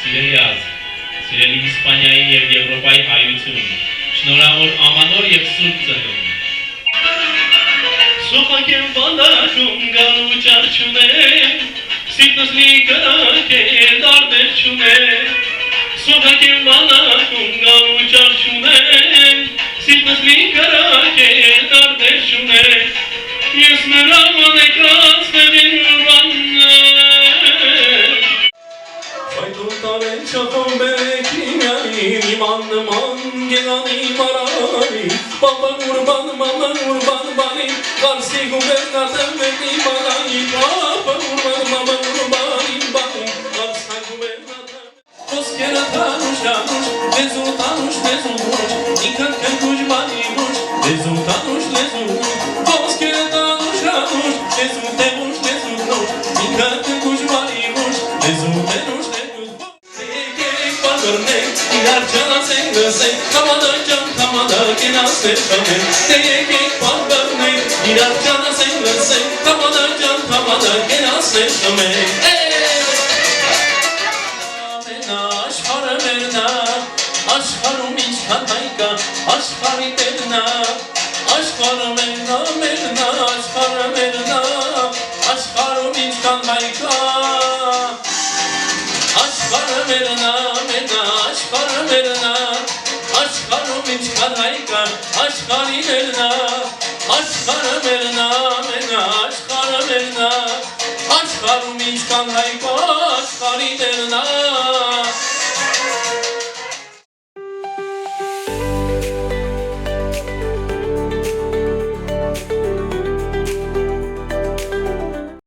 Սիրելի ազգ, սիրելի Իսպանիայի և Եվրոպայի հայություն, շնորհավոր ամանոր և սուրբ ծնունդ։ Սոխակ եմ բանդակում գալու ճար չունեմ, սիրտս լի կրակ է դարդեր չունեմ, Սոխակ եմ բանդակում գալու ճար չունեմ, սիրտս լի կրակ է դարդեր չունեմ, ես մրաման եկրած նվին ուրվաննեմ, Faytultaren çapım bekim yarim iman gelen imarani Baba kurban bani Karsi gubernatem benim bani Baba kurban bani Karsi gubernatem Koskera tanuş Lezu Nikan kuj bani muş Lezu Koskera tanuş Lezu Nikan kuj bani muş Lezu İlercana sen kamada genası şamel Teyekek balgarne İlercana sen kamada genası şamel Mena aşkar merna Aşkarım hiç katayka Aşkari terna Aşkar merna Aşkar merna Aşkarım hiç katayka Aşkar merna Aşkar merna Aşkarım hiç katayka Aşkari merna Aşkar merna Aşkar merna Aşkarım hiç katayka Aşkari merna